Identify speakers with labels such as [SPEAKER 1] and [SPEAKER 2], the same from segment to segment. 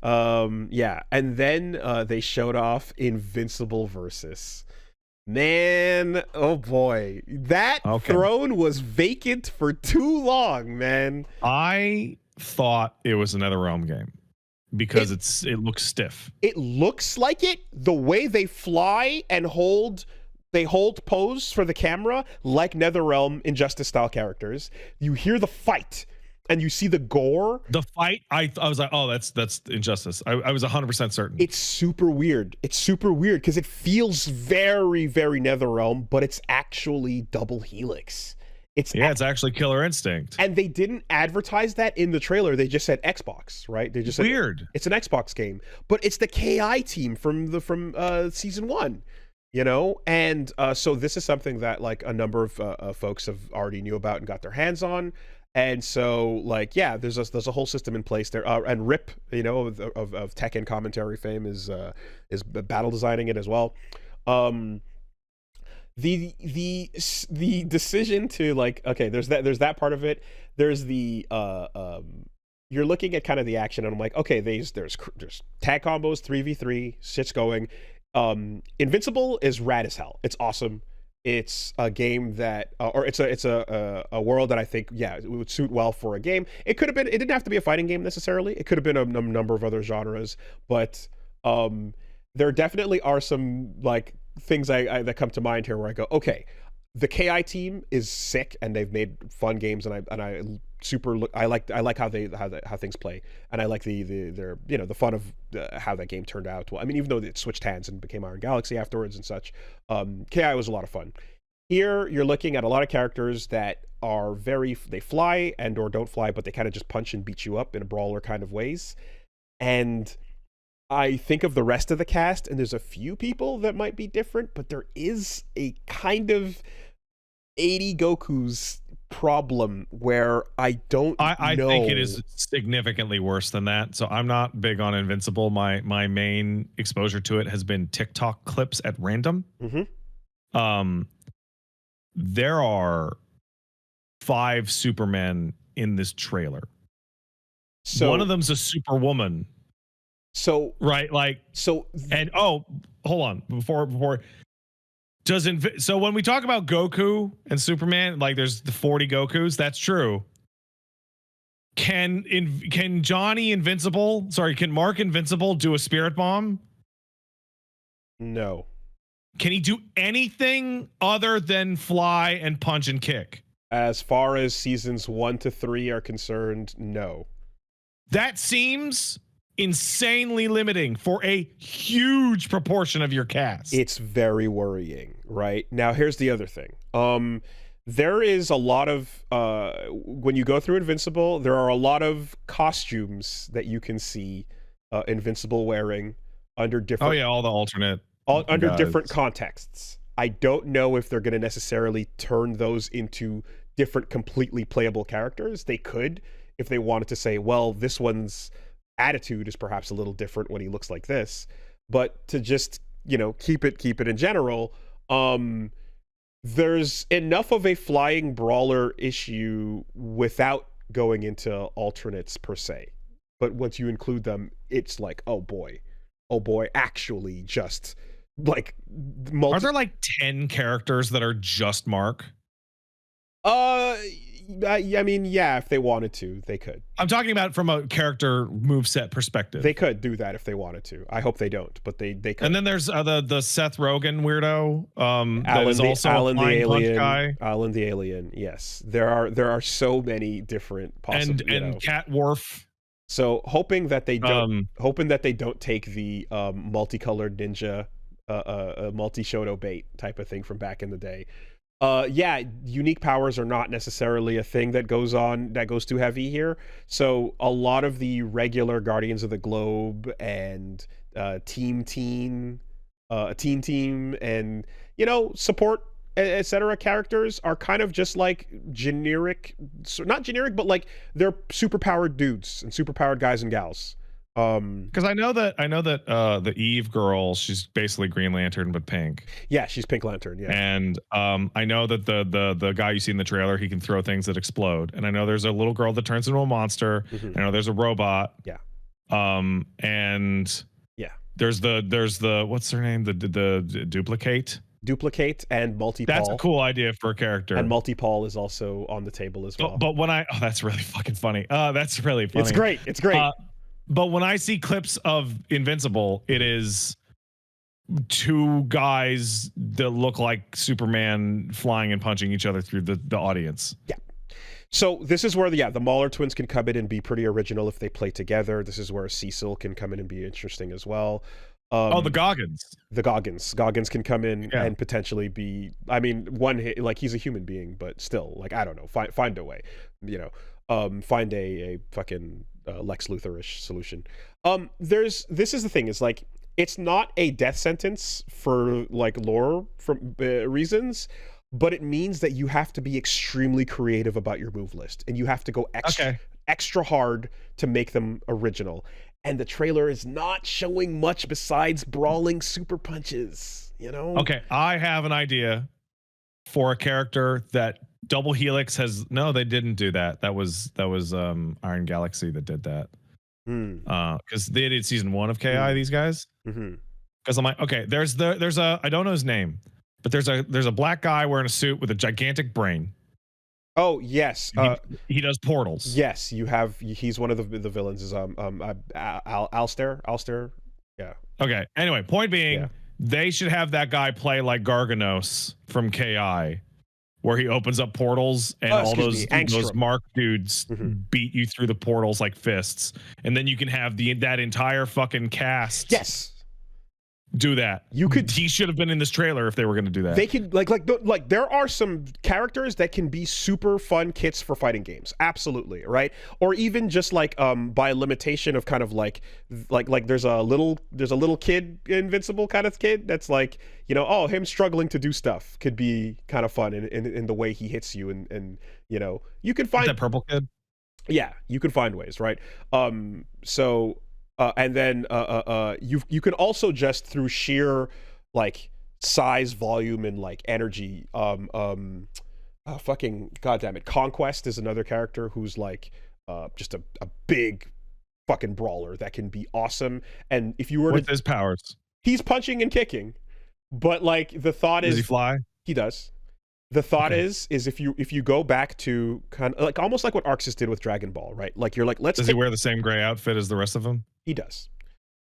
[SPEAKER 1] Yeah, and then they showed off Invincible versus. Man, oh boy, that throne was vacant for too long, man.
[SPEAKER 2] I thought it was another Realm game because it looks stiff.
[SPEAKER 1] It looks like it. The way they fly and hold pose for the camera like NetherRealm Injustice style characters. You hear the fight and you see the gore.
[SPEAKER 2] The fight, I was like, oh, that's Injustice. I was 100% certain.
[SPEAKER 1] It's super weird. It's super weird because it feels very, very NetherRealm, but it's actually double Helix.
[SPEAKER 2] It's actually Killer Instinct.
[SPEAKER 1] And they didn't advertise that in the trailer. They just said Xbox, right? They just said
[SPEAKER 2] weird.
[SPEAKER 1] It's an Xbox game, but it's the KI team from season 1. You know, and so this is something that like a number of folks have already knew about and got their hands on, and so like there's a whole system in place there. And Rip, you know, of Tekken commentary fame is battle designing it as well. The decision to like there's that part of it. There's the you're looking at kind of the action, and I'm like, okay, there's tag combos, 3v3, shit's going. Invincible is rad as hell. It's awesome. It's a game that or it's a world that I think it would suit well for a game. It didn't have to be a fighting game necessarily. It could have been a number of other genres, but there definitely are some like things that come to mind here where I go, okay, the KI team is sick and they've made fun games, and I like how things play, and I like their the fun of how that game turned out. Well, I mean, even though it switched hands and became Iron Galaxy afterwards and such, KI was a lot of fun. Here you're looking at a lot of characters that are they fly and or don't fly, but they kind of just punch and beat you up in a brawler kind of ways. And I think of the rest of the cast, and there's a few people that might be different, but there is a kind of 80 Goku's problem where I know.
[SPEAKER 2] I think it is significantly worse than that. So I'm not big on Invincible. My main exposure to it has been TikTok clips at random. There are 5 Supermen in this trailer. So one of them's a Superwoman.
[SPEAKER 1] So
[SPEAKER 2] right, like
[SPEAKER 1] so,
[SPEAKER 2] and hold on before. So when we talk about Goku and Superman, like there's the 40 Gokus, that's true. Can Mark Invincible do a spirit bomb?
[SPEAKER 1] No.
[SPEAKER 2] Can he do anything other than fly and punch and kick?
[SPEAKER 1] As far as seasons 1 to 3 are concerned, no.
[SPEAKER 2] That seems insanely limiting for a huge proportion of your cast.
[SPEAKER 1] It's very worrying, right? Now, here's the other thing. There is a lot of when you go through Invincible, there are a lot of costumes that you can see Invincible wearing under different
[SPEAKER 2] all the alternate
[SPEAKER 1] under different contexts. I don't know if they're going to necessarily turn those into different completely playable characters. They could if they wanted to say, well, this one's attitude is perhaps a little different when he looks like this, but to just keep it in general, there's enough of a flying brawler issue without going into alternates per se, but once you include them, it's like oh boy, actually just like
[SPEAKER 2] are there like 10 characters that are just Mark?
[SPEAKER 1] I mean, yeah, if they wanted to, they could.
[SPEAKER 2] I'm talking about from a character moveset perspective.
[SPEAKER 1] They could do that if they wanted to. I hope they don't, but they could.
[SPEAKER 2] And then there's the Seth Rogen weirdo.
[SPEAKER 1] Alan the alien guy. Alan the alien. Yes, there are so many different possible.
[SPEAKER 2] And Cat Worf.
[SPEAKER 1] So hoping that they don't take the multicolored ninja, multi-shoto bait type of thing from back in the day. Unique powers are not necessarily a thing that goes too heavy here. So a lot of the regular Guardians of the Globe and Team and support etc. characters are kind of just like generic, not generic, but like they're superpowered dudes and superpowered guys and gals.
[SPEAKER 2] Because I know that the Eve girl, she's basically Green Lantern but pink.
[SPEAKER 1] Yeah, she's Pink Lantern. Yeah,
[SPEAKER 2] and I know that the guy you see in the trailer, he can throw things that explode. And I know there's a little girl that turns into a monster. I know there's a robot.
[SPEAKER 1] Yeah.
[SPEAKER 2] And
[SPEAKER 1] Yeah.
[SPEAKER 2] there's the what's her name? The duplicate.
[SPEAKER 1] Duplicate and
[SPEAKER 2] That's a
[SPEAKER 1] multi-Paul.
[SPEAKER 2] cool idea for a character.
[SPEAKER 1] And multi-Paul is also on the table as well.
[SPEAKER 2] But when that's really fucking funny. That's really funny.
[SPEAKER 1] It's great. It's great.
[SPEAKER 2] But when I see clips of Invincible, it is two guys that look like Superman flying and punching each other through the audience.
[SPEAKER 1] Yeah. So this is where the Mauler twins can come in and be pretty original if they play together. This is where Cecil can come in and be interesting as well.
[SPEAKER 2] The Goggins.
[SPEAKER 1] The Goggins can come in and potentially be. I mean, like he's a human being, but still, like I don't know, find a way, find a fucking Lex Luthor-ish solution. This is the thing, is like it's not a death sentence for like lore from reasons, but it means that you have to be extremely creative about your move list, and you have to go extra hard to make them original. And the trailer is not showing much besides brawling super punches,
[SPEAKER 2] Okay, I have an idea for a character that Double Helix has. No, they didn't do that. That was Iron Galaxy that did that. Because they did season 1 of KI. These guys. Because I'm like, okay, there's a I don't know his name, but there's a black guy wearing a suit with a gigantic brain.
[SPEAKER 1] Oh yes,
[SPEAKER 2] he does portals.
[SPEAKER 1] Yes, he's one of the villains. Is Alster. Yeah.
[SPEAKER 2] Okay. Anyway, point being, they should have that guy play like Garganos from KI, where he opens up portals and all those Mark dudes beat you through the portals like fists, and then you can have that entire fucking cast.
[SPEAKER 1] Yes.
[SPEAKER 2] Do that. He should have been in this trailer if they were going to do that.
[SPEAKER 1] They could like there are some characters that can be super fun kits for fighting games. Absolutely, right? Or even just like by limitation of kind of like there's a little kid, Invincible kind of kid that's like, him struggling to do stuff could be kind of fun in the way he hits you, and you can find
[SPEAKER 2] that purple kid.
[SPEAKER 1] Yeah, you can find ways, right? And then you can also just through sheer like size, volume, and like energy. Fucking goddamn it, Conquest is another character who's like just a big fucking brawler that can be awesome. And if you were
[SPEAKER 2] with his powers,
[SPEAKER 1] he's punching and kicking. But like the thought is,
[SPEAKER 2] does he fly?
[SPEAKER 1] He does. The thought is if you go back to kind of like almost like what Arxis did with Dragon Ball, right? Like you're like,
[SPEAKER 2] does he wear the same gray outfit as the rest of them?
[SPEAKER 1] He does.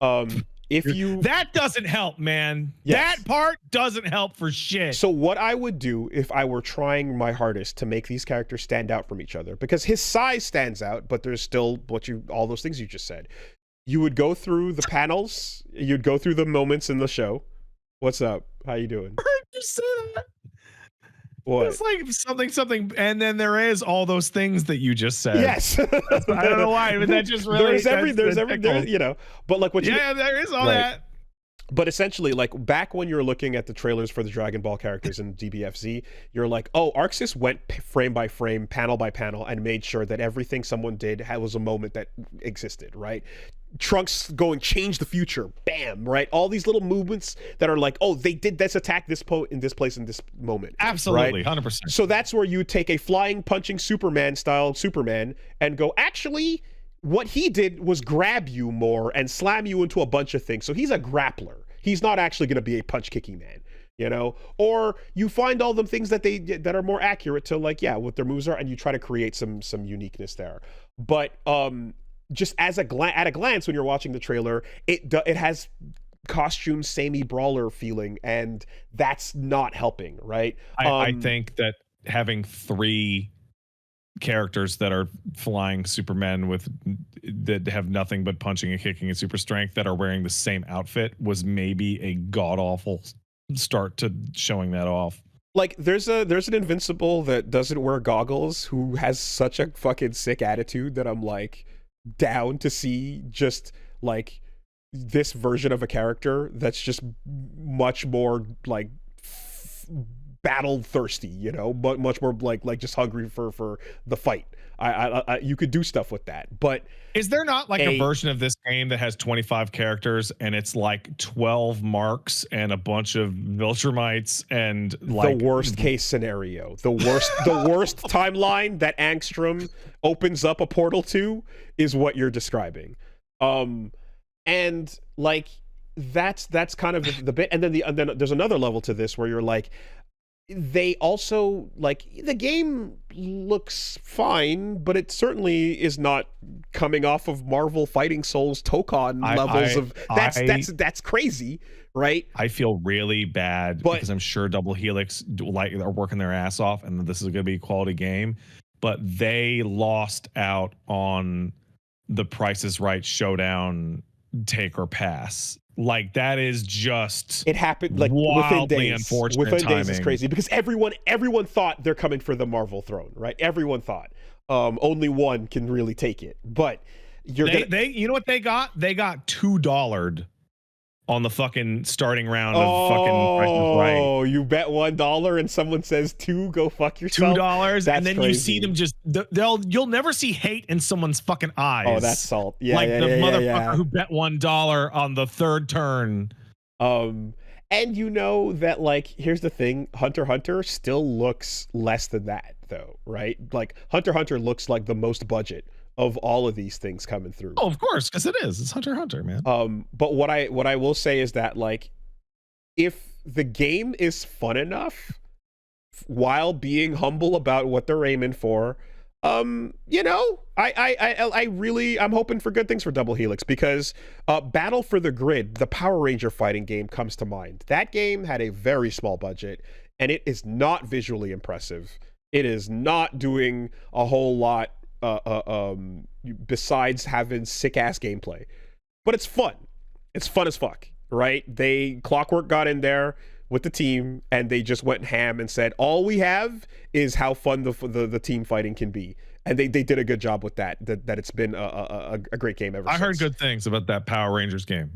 [SPEAKER 1] That
[SPEAKER 2] doesn't help, man.
[SPEAKER 1] Yes.
[SPEAKER 2] That part doesn't help for shit.
[SPEAKER 1] So what I would do if I were trying my hardest to make these characters stand out from each other, because his size stands out, but there's still all those things you just said. You would go through the panels, you'd go through the moments in the show. What's up? How you doing?
[SPEAKER 2] You said that.
[SPEAKER 1] What?
[SPEAKER 2] It's like something, and then there is all those things that you just said.
[SPEAKER 1] Yes.
[SPEAKER 2] I don't know why, but that just really
[SPEAKER 1] but like what
[SPEAKER 2] there is all that.
[SPEAKER 1] But essentially, like back when you're looking at the trailers for the Dragon Ball characters in DBFZ, you're like, oh, Arxis went frame by frame, panel by panel, and made sure that everything someone did was a moment that existed, right? Trunks going change the future, bam, right? All these little movements that are like, oh, they did this attack in this place in this moment.
[SPEAKER 2] Absolutely,
[SPEAKER 1] right?
[SPEAKER 2] 100%.
[SPEAKER 1] So that's where you take a flying, punching Superman style Superman and go, actually, what he did was grab you more and slam you into a bunch of things. So he's a grappler. He's not actually going to be a punch kicking man, Or you find all the things that are more accurate to like, what their moves are, and you try to create some uniqueness there. But just at a glance when you're watching the trailer, it has costume samey brawler feeling, and that's not helping, right?
[SPEAKER 2] I think that having 3 characters that are flying Supermen that have nothing but punching and kicking and super strength that are wearing the same outfit was maybe a god awful start to showing that off.
[SPEAKER 1] Like there's an Invincible that doesn't wear goggles who has such a fucking sick attitude that I'm like down to see just like this version of a character that's just much more like battle thirsty, but much more like just hungry for the fight. I you could do stuff with that, but
[SPEAKER 2] is there not like a version of this game that has 25 characters and it's like 12 marks and a bunch of Viltrumites and like
[SPEAKER 1] the worst case scenario, the worst timeline that Angstrom opens up a portal to is what you're describing. And like that's kind of the bit, and then there's another level to this where you're like, they also like the game looks fine, but it certainly is not coming off of Marvel Fighting Souls Tokon levels of that's crazy, right?
[SPEAKER 2] I feel really bad because I'm sure Double Helix are working their ass off, and this is going to be a quality game, but they lost out on the Price is Right showdown take or pass. Like that is just
[SPEAKER 1] it happened like within days.
[SPEAKER 2] Unfortunate
[SPEAKER 1] within
[SPEAKER 2] timing.
[SPEAKER 1] days is crazy because everyone thought they're coming for the Marvel throne, right? Everyone thought only one can really take it, but
[SPEAKER 2] they you know what they got? They got $2 on the fucking starting round of fucking Price is Right.
[SPEAKER 1] Oh, you bet $1 and someone says $2, go fuck yourself.
[SPEAKER 2] $2, and then crazy. You see them just you'll never see hate in someone's fucking eyes.
[SPEAKER 1] Oh, that's salt. Yeah,
[SPEAKER 2] like
[SPEAKER 1] yeah,
[SPEAKER 2] the
[SPEAKER 1] yeah,
[SPEAKER 2] motherfucker who bet $1 on the third turn.
[SPEAKER 1] And you know that, like, here's the thing, Hunter x Hunter still looks less than that, though, right? Like Hunter x Hunter looks like the most budget of all of these things coming through.
[SPEAKER 2] Oh, of course, because it is. It's Hunter x Hunter, man.
[SPEAKER 1] But what I will say is that, like, if the game is fun enough while being humble about what they're aiming for, you know, I'm hoping for good things for Double Helix, because Battle for the Grid, the Power Ranger fighting game, comes to mind. That game had a very small budget, and it is not visually impressive. It is not doing a whole lot besides having sick ass gameplay, but it's fun. It's fun as fuck, right? Clockwork got in there with the team and they just went ham and said, all we have is how fun the team fighting can be, and they did a good job with that it's been a great game ever since.
[SPEAKER 2] I heard good things about that Power Rangers game.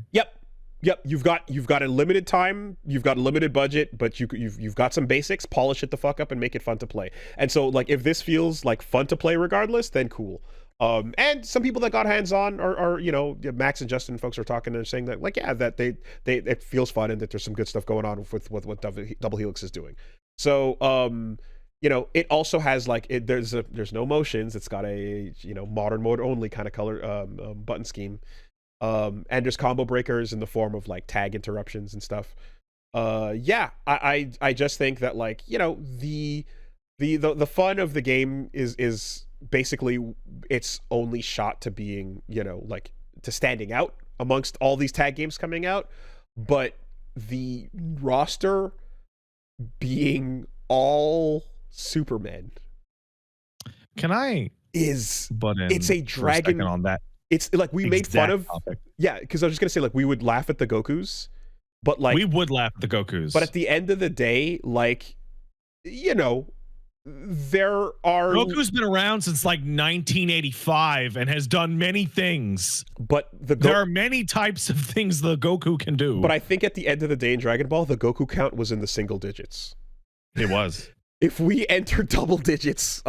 [SPEAKER 1] Yep, you've got a limited time, you've got a limited budget, but you've got some basics. Polish it the fuck up and make it fun to play. And so, like, if this feels like fun to play regardless, then cool. And some people that got hands-on are you know, Max and Justin folks are talking and saying that, like, yeah, that it feels fun and that there's some good stuff going on with what Double Helix is doing. So you know, it also has, like, there's no motions. It's got a, you know, modern mode only kind of color button scheme. And there's combo breakers in the form of, like, tag interruptions and stuff. Yeah, I just think that, like, you know, the fun of the game is basically it's only shot to being, you know, like, to standing out amongst all these tag games coming out, but the roster being all Superman it's a dragon
[SPEAKER 2] on that.
[SPEAKER 1] It's like we made fun of
[SPEAKER 2] topic.
[SPEAKER 1] Yeah, because I was just gonna say, like, we would laugh at the Gokus, but, like,
[SPEAKER 2] we would laugh at the Gokus,
[SPEAKER 1] but at the end of the day, like, you know,
[SPEAKER 2] Goku's been around since like 1985 and has done many things,
[SPEAKER 1] but
[SPEAKER 2] there are many types of things the Goku can do.
[SPEAKER 1] But I think at the end of the day in Dragon Ball, the Goku count was in the single digits.
[SPEAKER 2] It was.
[SPEAKER 1] If we enter double digits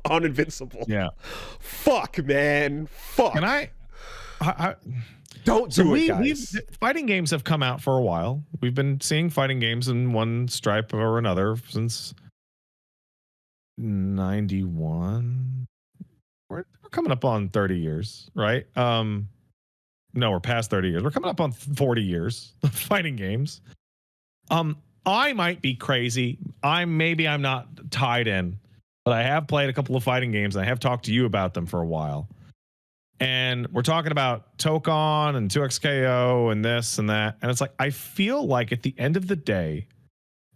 [SPEAKER 1] on Invincible,
[SPEAKER 2] yeah,
[SPEAKER 1] fuck, man, fuck.
[SPEAKER 2] And I
[SPEAKER 1] don't do it, guys.
[SPEAKER 2] Fighting games have come out for a while. We've been seeing fighting games in one stripe or another since 91. We're coming up on 30 years, right? No, we're past 30 years. We're coming up on 40 years of fighting games. I might be crazy. I'm not tied in, but I have played a couple of fighting games and I have talked to you about them for a while. And we're talking about Tokon and 2XKO and this and that. And it's like, I feel like at the end of the day,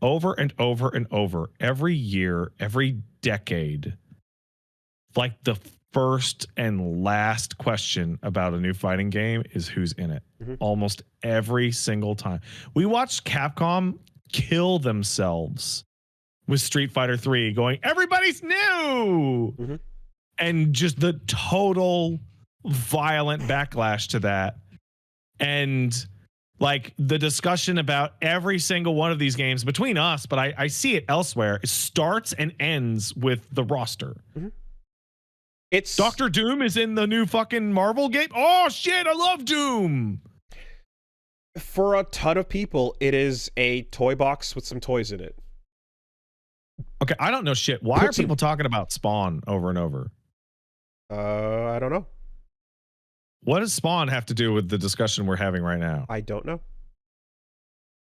[SPEAKER 2] over and over and over, every year, every decade, like, the first and last question about a new fighting game is who's in it. Mm-hmm. Almost every single time. We watched Capcom kill themselves with Street Fighter 3 going, everybody's new. Mm-hmm. And just the total violent backlash to that. And, like, the discussion about every single one of these games between us, but I see it elsewhere, it starts and ends with the roster. Mm-hmm. It's Dr. Doom is in the new fucking Marvel game. Oh shit, I love Doom.
[SPEAKER 1] For a ton of people, it is a toy box with some toys in it.
[SPEAKER 2] Okay, I don't know shit. Why are people talking about Spawn over and over?
[SPEAKER 1] I don't know.
[SPEAKER 2] What does Spawn have to do with the discussion we're having right now?
[SPEAKER 1] I don't know.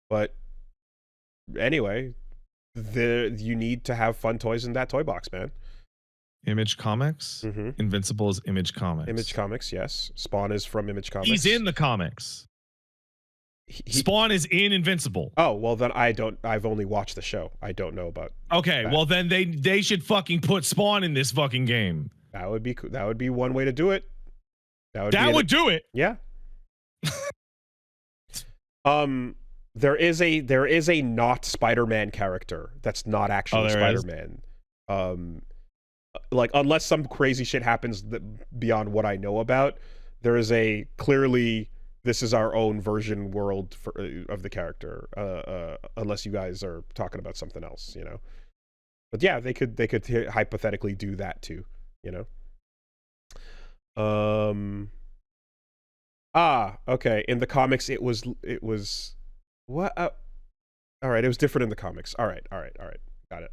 [SPEAKER 1] But anyway, you need to have fun toys in that toy box, man.
[SPEAKER 2] Image Comics?
[SPEAKER 1] Mm-hmm.
[SPEAKER 2] Invincible is Image Comics.
[SPEAKER 1] Image Comics, yes. Spawn is from Image Comics.
[SPEAKER 2] He's in the comics. Spawn is in Invincible.
[SPEAKER 1] Oh, well then I've only watched the show. I don't know about
[SPEAKER 2] Okay,
[SPEAKER 1] that.
[SPEAKER 2] well then they should fucking put Spawn in this fucking game.
[SPEAKER 1] That would be one way to do it.
[SPEAKER 2] That would do it.
[SPEAKER 1] Yeah. There is a not Spider-Man character that's not actually Spider-Man. Like unless some crazy shit happens beyond what I know about, there is a clearly this is our own version world of the character. Unless you guys are talking about something else, you know. But yeah, they could hypothetically do that too, you know. Okay. In the comics, it was what? All right, it was different in the comics. All right. Got it.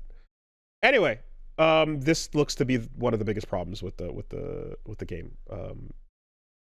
[SPEAKER 1] Anyway, this looks to be one of the biggest problems with the game.